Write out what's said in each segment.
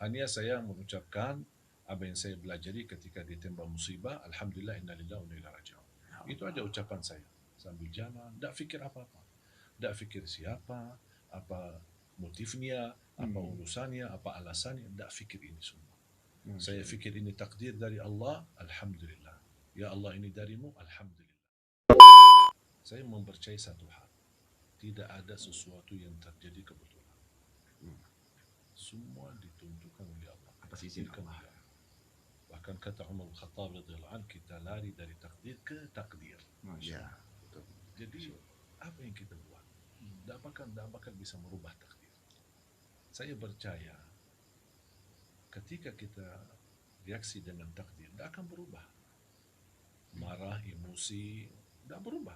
Hanya saya mengucapkan apa yang saya pelajari ketika ditimpa musibah, alhamdulillah inna lillahi wa inna ilaihi raji'un. Itu aja ucapan saya. Sambil jalan, tidak fikir apa-apa. Tidak fikir siapa, apa motifnya, apa urusannya, apa alasannya, tidak fikir ini semua. Saya fikir ini takdir dari Allah, alhamdulillah. Ya Allah ini darimu, alhamdulillah. Saya mempercayai satu hal, tidak ada sesuatu yang terjadi kebetulan. Semua ditentukan oleh Allah. Atas izin Allah. Bahkan kata Umar bin Khattab radhiyallahu anhu, kita lari dari takdir ke takdir. Ya. Jadi apa yang kita buat? Tidak bakal bisa merubah takdir. Saya percaya ketika kita reaksi dengan takdir, tidak akan berubah. Marah, emosi, tidak berubah.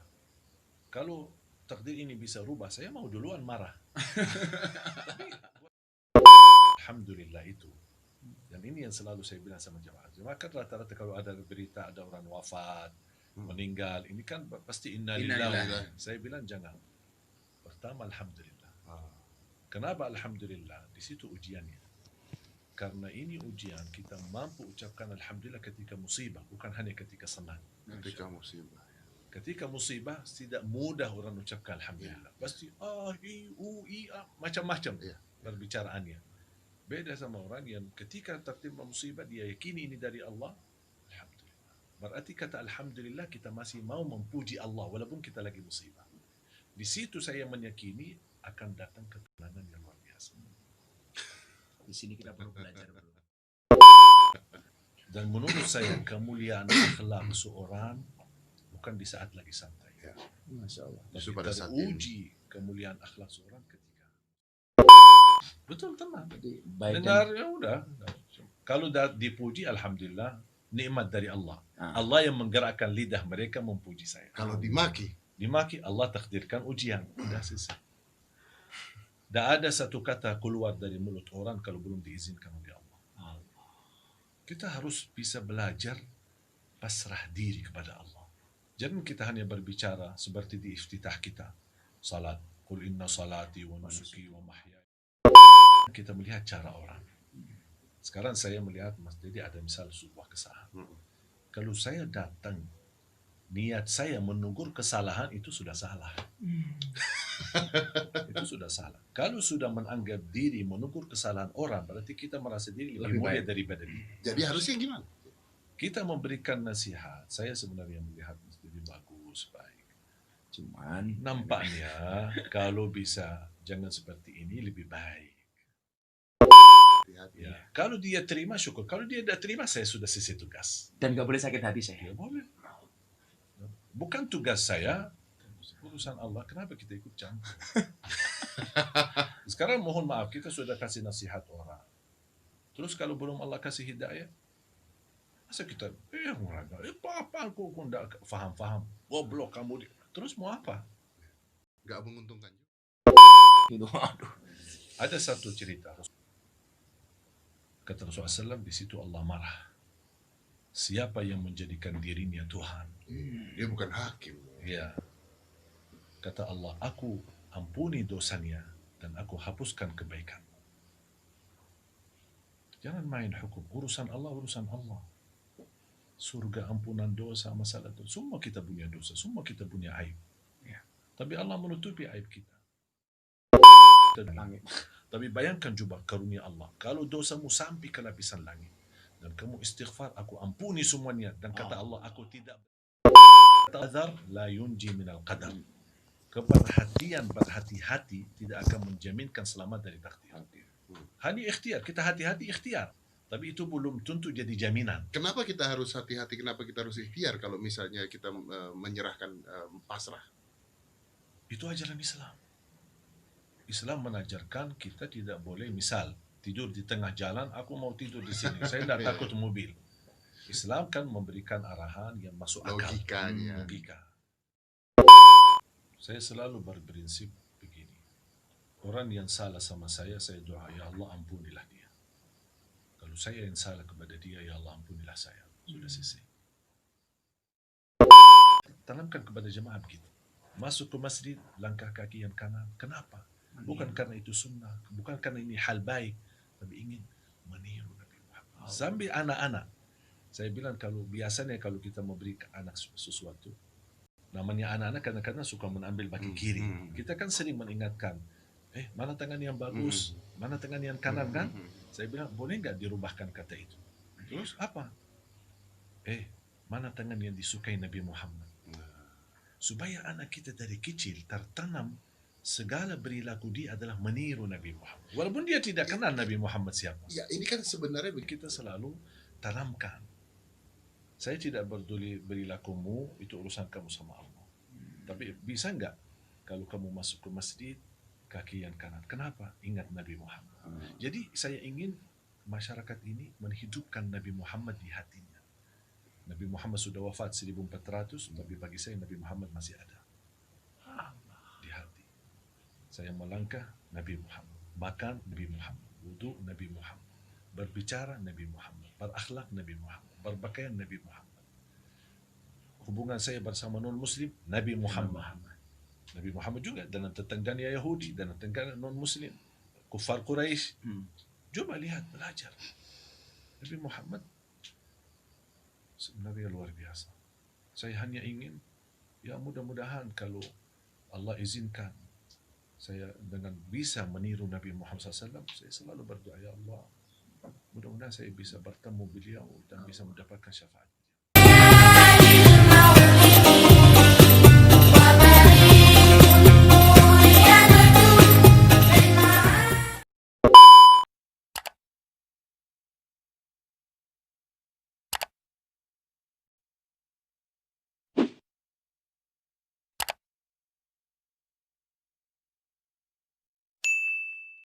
Kalau takdir ini bisa rubah, saya mau duluan marah. Alhamdulillah itu. Dan ini yang selalu saya bilang sama jemaah. Jemaah kan rata-rata kalau ada berita ada orang wafat, meninggal, ini kan pasti innalillahi. Saya bilang jangan. Pertama alhamdulillah. Kenapa alhamdulillah? Di situ ujiannya. Karena ini ujian, kita mampu ucapkan alhamdulillah ketika musibah, bukan hanya ketika senang. Ketika musibah. Ketika musibah tidak mudah orang ucapkan alhamdulillah. Pasti macam-macam perbicaraannya. Beda sama orang yang ketika tertimpa musibah dia yakini ini dari Allah, alhamdulillah. Berarti kata alhamdulillah kita masih mau memuji Allah walaupun kita lagi musibah. Di situ saya meyakini akan datang ketenangan yang luar biasa. Di sini kita perlu belajar, bro. Dan menurut saya kemuliaan akhlak seorang bukan di saat lagi santai. Ya. Masya Allah. Tapi pada saat teruji kemuliaan akhlak seorang ketika betul tenang. Dengar ya udah. Kalau dipuji alhamdulillah nikmat dari Allah. Allah yang menggerakkan lidah mereka memuji saya. Kalau dimaki Allah takdirkan ujian. Sudah selesai. Tidak ada satu kata keluar dari mulut orang kalau belum diizinkan oleh Allah. Kita harus bisa belajar pasrah diri kepada Allah. Jangan kita hanya berbicara seperti di iftitah kita. Salat. Qul inna salati wa nusuki wa mahyaya. Kita melihat cara orang. Sekarang saya melihat Mas Dedi ada misal sebuah kesalahan. Kalau saya datang, niat saya menegur kesalahan itu sudah salah. Itu sudah salah. Kalau sudah menganggap diri menegur kesalahan orang, berarti kita merasa diri lebih mulia daripada dia. Jadi harusnya gimana? Kita memberikan nasihat. Saya sebenarnya melihat Mas Dedi bagus, baik. Cuman nampaknya kalau bisa jangan seperti ini lebih baik. Ya. Kalau dia terima syukur. Kalau dia tidak terima saya sudah selesai tugas. Dan nggak boleh sakit hati saya. Ya boleh. Bukan tugas saya, urusan Allah. Kenapa kita ikut campur? Sekarang mohon maaf kita sudah kasih nasihat orang. Terus kalau belum Allah kasih hidayah, masa kita apa aku tidak faham-faham. Goblok kamu. Terus mau apa? Nggak menguntungkan. Gitu. Aduh. Ada satu cerita. Kata Rasulullah SAW, di situ Allah marah. Siapa yang menjadikan dirinya Tuhan? Dia bukan hakim. Ya. Kata Allah, aku ampuni dosanya dan aku hapuskan kebaikan. Jangan main hukum. Urusan Allah. Surga, ampunan dosa, masalah dosa. Semua kita punya dosa. Semua kita punya aib. Ya. Tapi Allah menutupi aib kita. Tapi bayangkan juga karunia Allah. Kalau dosamu sampai ke lapisan langit dan kamu istighfar, aku ampuni semuanya. Dan kata Allah, aku tidak qadar la yunji minal qadar. Keperhatian berhati-hati tidak akan menjaminkan selamat dari takdir. Hanya ikhtiar, kita hati-hati ikhtiar. Tapi itu belum tentu jadi jaminan. Kenapa kita harus hati-hati? Kenapa kita harus ikhtiar kalau misalnya kita menyerahkan pasrah? Itu ajaran Islam. Islam menajarkan kita tidak boleh misal tidur di tengah jalan, aku mau tidur di sini, saya tidak takut mobil. Islam kan memberikan arahan yang masuk akal. Logika. Saya selalu berprinsip begini. Orang yang salah sama saya doa, ya Allah ampunilah dia. Kalau saya yang salah kepada dia, ya Allah ampunilah saya. Sudah selesai. Tanamkan kepada jemaah begitu. Masuk ke masjid, langkah kaki yang kanan. Kenapa? Bukan karena itu sunnah, bukan karena ini hal baik, tapi ingin Sampai anak-anak. Saya bilang biasanya kalau kita memberi ke anak sesuatu, namanya anak-anak kadang-kadang suka mengambil bagi kiri. Kita kan sering mengingatkan, mana tangan yang bagus, mana tangan yang kanan kan? Saya bilang, boleh nggak dirubahkan kata itu? Terus apa? Mana tangan yang disukai Nabi Muhammad? Supaya anak kita dari kecil tertanam segala perilaku dia adalah meniru Nabi Muhammad. Walaupun dia tidak kenal Nabi Muhammad siapa. Ya, ini kan sebenarnya Kita selalu tanamkan. Saya tidak peduli perilakumu, itu urusan kamu sama Allah. Tapi bisa nggak kalau kamu masuk ke masjid, kaki yang kanan? Kenapa? Ingat Nabi Muhammad. Jadi saya ingin masyarakat ini menghidupkan Nabi Muhammad di hatinya. Nabi Muhammad sudah wafat 1400, tapi bagi saya Nabi Muhammad masih ada di hati. Saya melangkah Nabi Muhammad, makan Nabi Muhammad, wudhu Nabi Muhammad, berbicara Nabi Muhammad, berakhlak Nabi Muhammad, berpakaian Nabi Muhammad. Hubungan saya bersama non-muslim Nabi Muhammad. Nabi Muhammad juga dalam tetangganya Yahudi, dalam tetangganya non-muslim, kufar Quraisy. Coba lihat, belajar. Nabi Muhammad sebenarnya luar biasa. Saya hanya ingin, ya mudah-mudahan kalau Allah izinkan saya dengan bisa meniru Nabi Muhammad SAW, saya selalu berdoa, ya Allah, mudah-mudahan saya bisa bertemu beliau dan bisa mendapatkan syafaat.